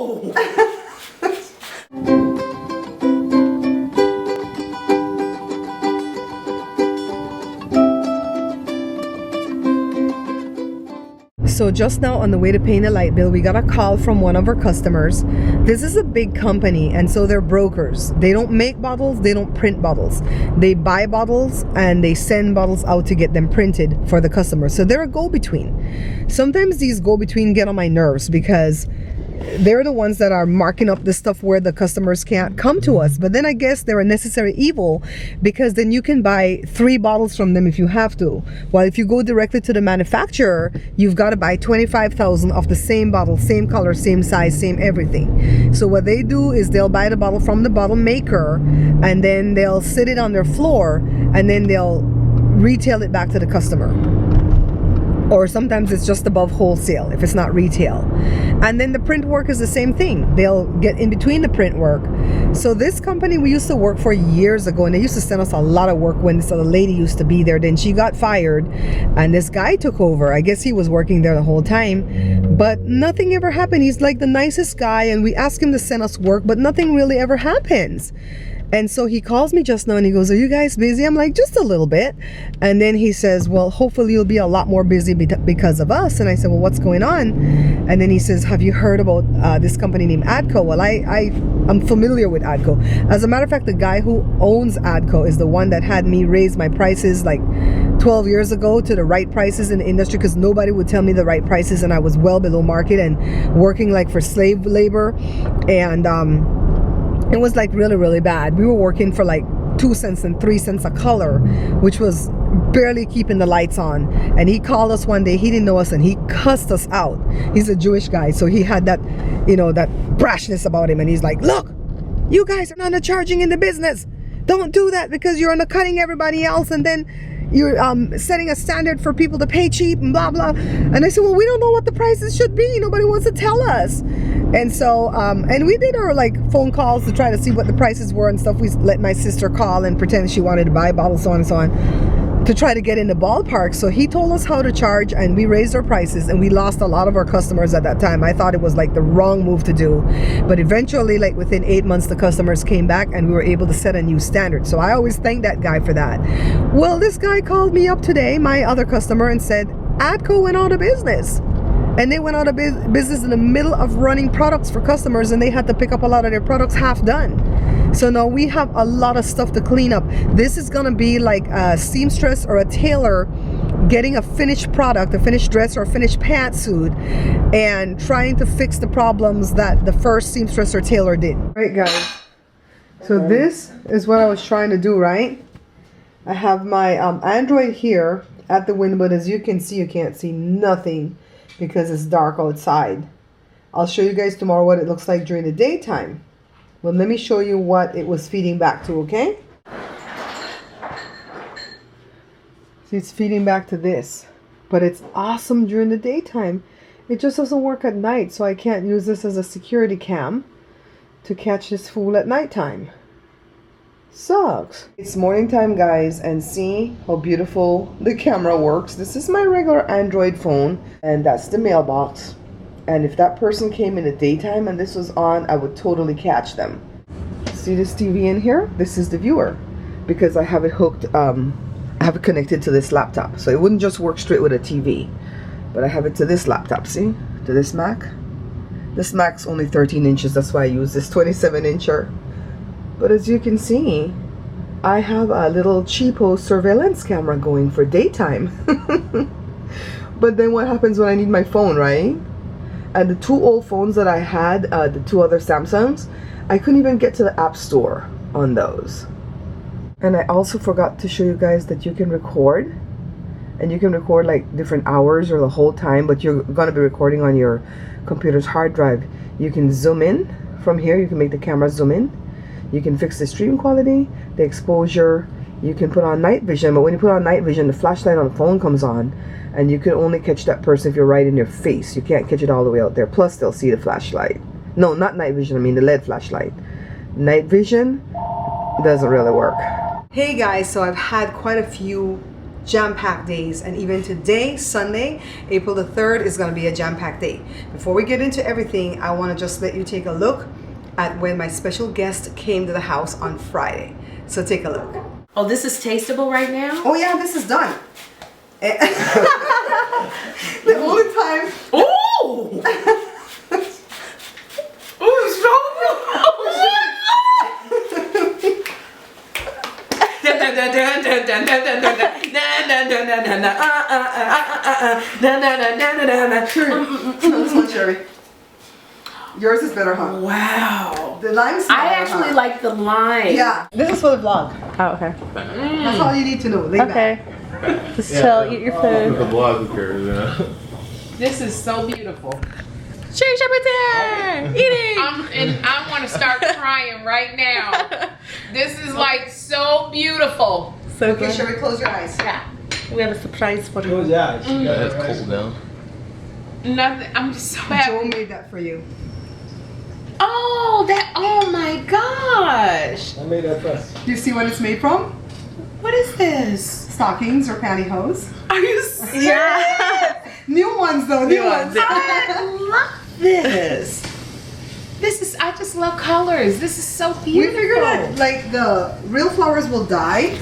No! So just now on the way to paying the light bill, we got a call from one of our customers. This is a big company, and so they're brokers. They don't make bottles, they don't print bottles. They buy bottles and they send bottles out to get them printed for the customer. So they're a go-between. Sometimes these go-between get on my nerves because they're the ones that are marking up the stuff where the customers can't come to us. But then I guess they're a necessary evil, because then you can buy 3 bottles from them if you have to. While if you go directly to the manufacturer, you've got to buy 25,000 of the same bottle, same color, same size, same everything. So what they do is they'll buy the bottle from the bottle maker, and then they'll sit it on their floor, and then they'll retail it back to the customer. Or sometimes it's just above wholesale if it's not retail. And then the print work is the same thing. They'll get in between the print work. So this company we used to work for years ago, and they used to send us a lot of work when this other lady used to be there. Then she got fired and this guy took over. I guess he was working there the whole time, but nothing ever happened. He's like the nicest guy, and we ask him to send us work, but nothing really ever happens. And so he calls me just now and he goes, "Are you guys busy?" I'm like, "Just a little bit." And then he says, "Well, hopefully you'll be a lot more busy because of us." And I said, "Well, what's going on?" And then he says, "Have you heard about this company named ADCO?" Well, I'm familiar with ADCO. As a matter of fact, the guy who owns ADCO is the one that had me raise my prices like 12 years ago to the right prices in the industry, because nobody would tell me the right prices, and I was well below market and working like for slave labor. And it was like really, really bad. We were working for like 2 cents and 3 cents a color, which was barely keeping the lights on. And he called us one day, he didn't know us, and he cussed us out. He's a Jewish guy, so he had that, you know, that brashness about him. And he's like, "Look, you guys are undercharging in the business. Don't do that, because you're undercutting everybody else, and then you're setting a standard for people to pay cheap and blah blah." And I said, "Well, we don't know what the prices should be. Nobody wants to tell us." And so and we did our like phone calls to try to see what the prices were and stuff. We let my sister call and pretend she wanted to buy a bottle, so on and so on, to try to get in the ballpark. So he told us how to charge, and we raised our prices, and we lost a lot of our customers at that time. I thought it was like the wrong move to do, but eventually, like within 8 months, the customers came back and we were able to set a new standard. So I always thank that guy for that. Well, this guy called me up today, my other customer, and said ADCO went out of business. And they went out of business in the middle of running products for customers, and they had to pick up a lot of their products half done. So now we have a lot of stuff to clean up. This is gonna be like a seamstress or a tailor getting a finished product, a finished dress or a finished pantsuit, and trying to fix the problems that the first seamstress or tailor did. Right, guys, so this is what I was trying to do, right? I have my Android here at the window, but as you can see, you can't see nothing because it's dark outside. I'll show you guys tomorrow what it looks like during the daytime. Well, let me show you what it was feeding back to, okay? See, it's feeding back to this, but it's awesome during the daytime. It just doesn't work at night, so I can't use this as a security cam to catch this fool at nighttime. Sucks. It's morning time, guys, and see how beautiful the camera works. This is my regular Android phone, and that's the mailbox. And if that person came in the daytime and this was on, I would totally catch them. See this TV in here? This is the viewer, because I have it hooked, I have it connected to this laptop. So it wouldn't just work straight with a TV, but I have it to this laptop, see? To this Mac. This Mac's only 13 inches, that's why I use this 27 incher. But as you can see, I have a little cheapo surveillance camera going for daytime. But then what happens when I need my phone, right? And the 2 old phones that I had, the 2 other Samsungs, I couldn't even get to the App Store on those. And I also forgot to show you guys that you can record. And you can record like different hours or the whole time, but you're going to be recording on your computer's hard drive. You can zoom in from here. You can make the camera zoom in. You can fix the stream quality, the exposure. You can put on night vision, but when you put on night vision, the flashlight on the phone comes on, and you can only catch that person if you're right in their face. You can't catch it all the way out there. Plus, they'll see the flashlight. No, not night vision, I mean the LED flashlight. Night vision doesn't really work. Hey guys, so I've had quite a few jam-packed days, and even today, Sunday, April the 3rd, is going to be a jam-packed day. Before we get into everything, I want to just let you take a look at when my special guest came to the house on Friday. So take a look. Oh, this is tasteable right now? Oh yeah, this is done. The only time. Ooh! This one, Sherry. Yours is better, huh? Wow. The lime's I actually like the lime. Yeah. This is for the vlog. Oh, okay. That's all you need to know. Lay Okay. back. Just chill, eat your food. The vlog, who cares, yeah. This is so beautiful. Sherri Shepherd's here! Eating! And I want to start crying right now. This is like so beautiful. So Okay, good. Sherry, close your eyes. Yeah. We have a surprise for you. Yeah, it's cold down. Nothing. I'm just so Joe happy. made that for you. Oh, that. Oh my gosh. I made that press. Do you see what it's made from? What is this? Stockings or pantyhose. Are you serious? Yeah. New ones though, new ones. I love this. This is. I just love colors. This is so We beautiful. figured that like the real flowers will die,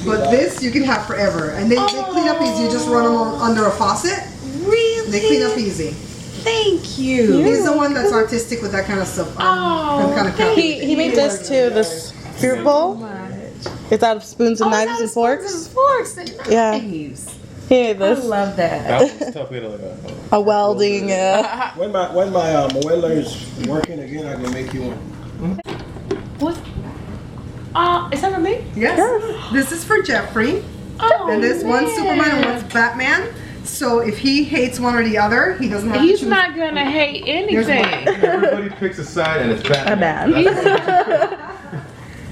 but this you can have forever. And they clean up easy. You just run them under a faucet. Really? They clean up easy. Thank you. He's the one that's artistic with that kind of stuff. Oh, kind of crap. He made this too, this fruit bowl. It's out of spoons and knives and forks. Forks. Yeah. Knives. He made I this. love that. That was tough. We had like A welding, When my welder is working again, I can make you one. What? Is that for me? Yes. This is for Jeffrey. Oh, And this one's man. Superman and one's Batman. So if he hates one or the other, he doesn't have to He's choose. not gonna hate There's anything. everybody picks a side and it's bad. a man.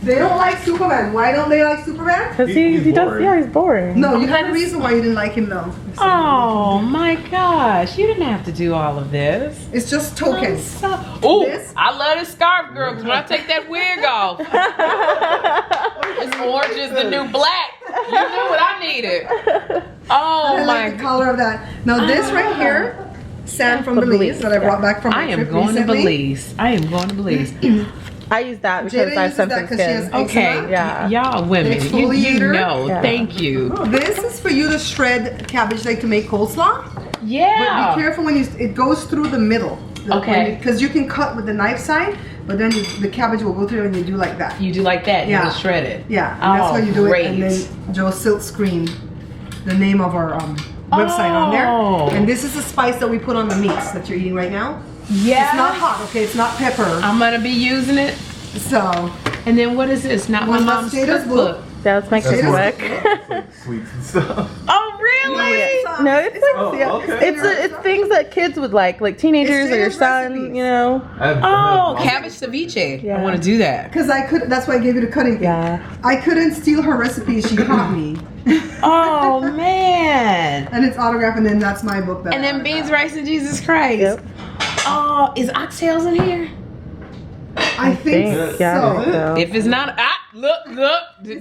They don't like Superman. Why don't they like Superman? Because He's he does, boring. yeah, he's boring. No, you had a reason why you didn't like him though. Oh my gosh, you didn't have to do all of this. It's just tokens. Oh, This? I love this scarf, girl, because when I take that wig off, it's orange is the new black. You knew what I needed. Oh I my like the color of that. Now this right here, sand from Belize that I brought back from my I am trip going to recently. Belize. I am going to Belize. I use that because Jada I have uses that sensitive 'cause she has skin. Okay, eczema. Yeah. y'all women, you Exfoliator. know. Yeah. Thank you. This is for you to shred cabbage like to make coleslaw. Yeah. But be careful when it goes through the middle. Okay. Because you can cut with the knife side, but then the cabbage will go through and you do like that. You do like that. Yeah. You just shred it. Yeah, and that's Oh, how you do great. it. And then Joe silk screen the name of our website on there. Oh. And this is the spice that we put on the meats that you're eating right now. Yeah. It's not hot, okay? It's not pepper. I'm gonna be using it. So, And then what is this? Not my One mom's Mosquito's cookbook. Yeah, let's make it That's quick. Like sweets and stuff. Oh really? No, it's Oh, yeah, okay. it's things that kids would like teenagers It's or your Jada's son, recipes. you know. Oh, cabbage ceviche. Yeah. I want to do that. because that's why I gave you the cutting thing. Yeah. I couldn't steal her recipe, she caught me. Oh man. And it's autographed, and then that's my book. That And I then beans, autographed. rice, and Jesus Christ. Yep. Oh, is oxtails in here? I think Yeah. so. So. If it's not, look.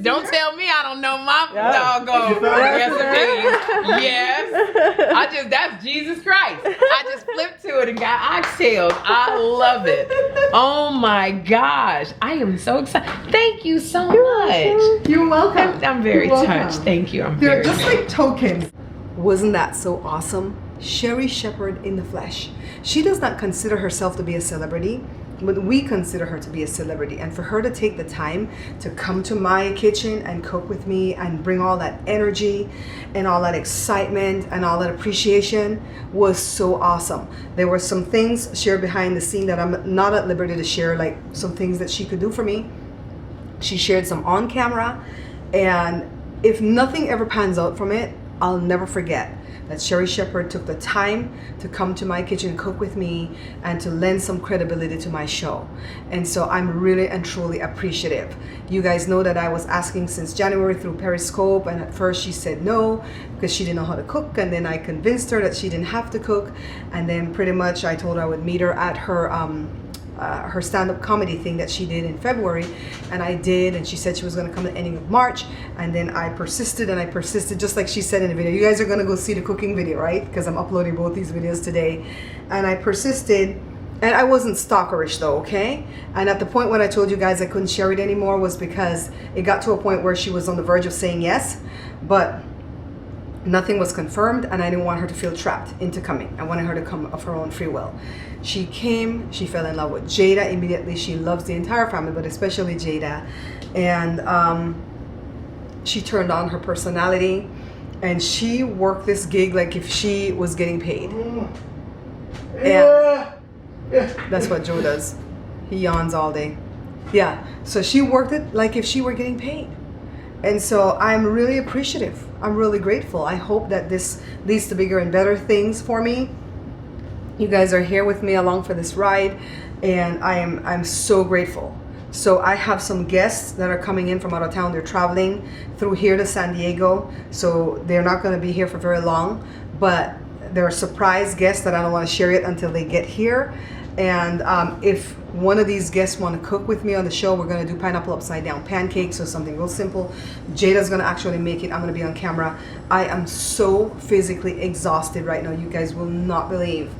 Don't tell me I don't know my doggone recipes. Yes. That's Jesus Christ. I just flipped to it and got oxtails. I love it. Oh my gosh. I am so excited. Thank you so much. You're welcome. I'm very You're welcome. touched. Thank you. I'm They're very just like tokens. Wasn't that so awesome? Sherri Shepherd in the flesh. She does not consider herself to be a celebrity, but we consider her to be a celebrity. And for her to take the time to come to my kitchen and cook with me and bring all that energy and all that excitement and all that appreciation was so awesome. There were some things shared behind the scene that I'm not at liberty to share, like some things that she could do for me. She shared some on camera, and if nothing ever pans out from it, I'll never forget that Sherri Shepherd took the time to come to my kitchen and cook with me and to lend some credibility to my show. And so I'm really and truly appreciative. You guys know that I was asking since January through Periscope, and at first she said no because she didn't know how to cook, and then I convinced her that she didn't have to cook, and then pretty much I told her I would meet her at her her stand-up comedy thing that she did in February, and I did, and she said she was going to come at the ending of March, and then I persisted and I persisted, just like she said in the video. You guys are going to go see the cooking video, right? Because I'm uploading both these videos today, and I persisted, and I wasn't stalkerish though, okay? And at the point when I told you guys I couldn't share it anymore was because it got to a point where she was on the verge of saying yes, but nothing was confirmed, and I didn't want her to feel trapped into coming. I wanted her to come of her own free will. She came, she fell in love with Jada immediately. She loves the entire family, but especially Jada. And she turned on her personality, and she worked this gig like if she was getting paid. And that's what Joe does. He yawns all day. Yeah, so she worked it like if she were getting paid. And so I'm really appreciative. I'm really grateful. I hope that this leads to bigger and better things for me. You guys are here with me along for this ride, and I'm so grateful. So I have some guests that are coming in from out of town. They're traveling through here to San Diego, so they're not going to be here for very long, but they're surprise guests that I don't want to share it until they get here. And if one of these guests want to cook with me on the show, we're going to do pineapple upside down pancakes or something real simple. Jada's going to actually make it. I'm going to be on camera. I am so physically exhausted right now. You guys will not believe.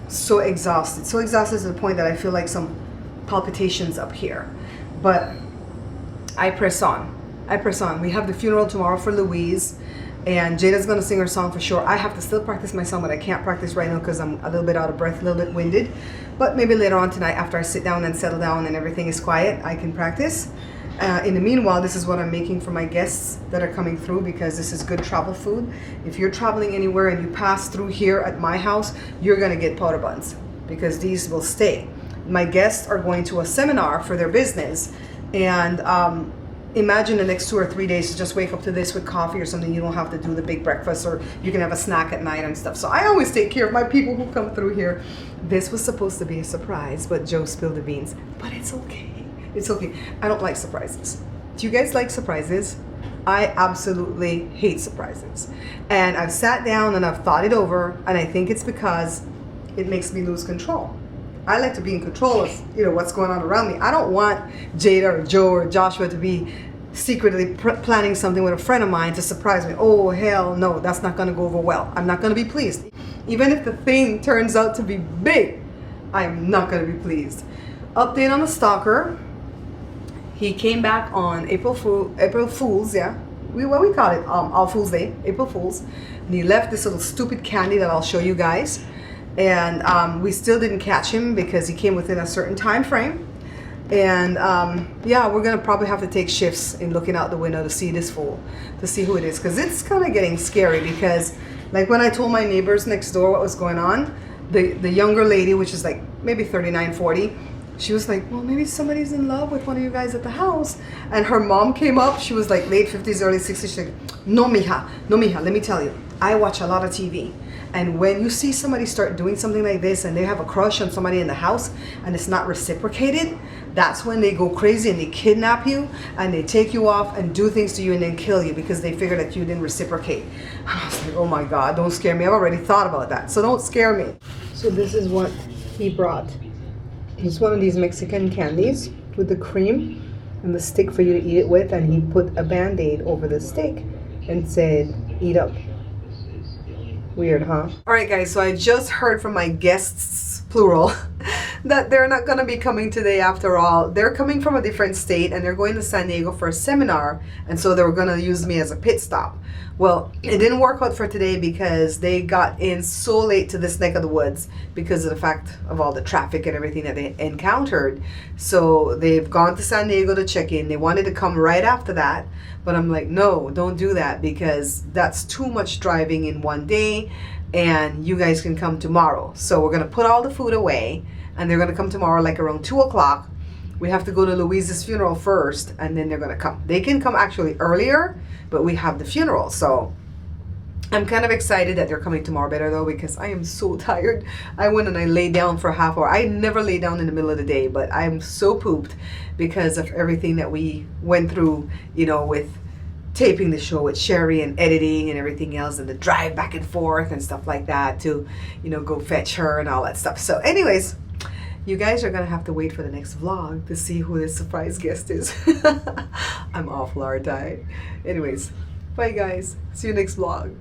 So exhausted to the point that I feel like some palpitations up here, but I press on. We have the funeral tomorrow for Louise, and Jada's gonna sing her song for sure. I have to still practice my song, but I can't practice right now because I'm a little bit out of breath, a little bit winded, but maybe later on tonight after I sit down and settle down and everything is quiet, I can practice. In the meanwhile, this is what I'm making for my guests that are coming through, because this is good travel food. If you're traveling anywhere and you pass through here at my house, you're gonna get powder buns because these will stay. My guests are going to a seminar for their business, and imagine the next 2 or 3 days to just wake up to this with coffee or something. You don't have to do the big breakfast, or you can have a snack at night and stuff. So I always take care of my people who come through here. This was supposed to be a surprise, but Joe spilled the beans, but it's okay. It's okay. I don't like surprises. Do you guys like surprises? I absolutely hate surprises. And I've sat down and I've thought it over, and I think it's because it makes me lose control. I like to be in control of, what's going on around me. I don't want Jada or Joe or Joshua to be secretly planning something with a friend of mine to surprise me. Oh, hell no, that's not going to go over well. I'm not going to be pleased. Even if the thing turns out to be big, I'm not going to be pleased. Update on the stalker. He came back on April Fool's, yeah. What we call it? All Fool's Day, April Fool's. And he left this little stupid candy that I'll show you guys. And we still didn't catch him because he came within a certain time frame. And yeah, we're gonna probably have to take shifts in looking out the window to see this fool, to see who it is, because it's kind of getting scary. Because like when I told my neighbors next door what was going on, the younger lady, which is like maybe 39, 40, she was like, well, maybe somebody's in love with one of you guys at the house. And her mom came up. She was like late 50s, early 60s. She's like, no, mija, let me tell you. I watch a lot of TV. And when you see somebody start doing something like this and they have a crush on somebody in the house and it's not reciprocated, that's when they go crazy and they kidnap you and they take you off and do things to you and then kill you because they figure that you didn't reciprocate. And I was like, oh my God, don't scare me. I've already thought about that. So don't scare me. So this is what he brought. It's one of these Mexican candies with the cream and the stick for you to eat it with, and he put a Band-Aid over the stick and said, eat up. Weird, huh? All right, guys, so I just heard from my guests, plural, that they're not gonna be coming today after all. They're coming from a different state and they're going to San Diego for a seminar, and so they were gonna use me as a pit stop. Well, it didn't work out for today because they got in so late to this neck of the woods because of the fact of all the traffic and everything that they encountered. So they've gone to San Diego to check in. They wanted to come right after that, but I'm like, no, don't do that because that's too much driving in one day, and you guys can come tomorrow. So we're gonna put all the food away and they're gonna come tomorrow like around 2 o'clock. We have to go to Louise's funeral first and then they're gonna come. They can come actually earlier, but we have the funeral. So I'm kind of excited that they're coming tomorrow better though, because I am so tired. I went and I laid down for a half hour. I never lay down in the middle of the day, but I'm so pooped because of everything that we went through, with taping the show with Sherri and editing and everything else, and the drive back and forth and stuff like that to, go fetch her and all that stuff. So anyways, You guys are gonna have to wait for the next vlog to see who this surprise guest is. I'm awful, aren't I? Anyways, bye guys. See you next vlog.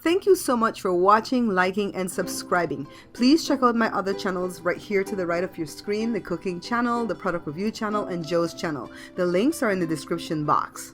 Thank you so much for watching, liking, and subscribing. Please check out my other channels right here to the right of your screen, the cooking channel, the product review channel, and Joe's channel. The links are in the description box.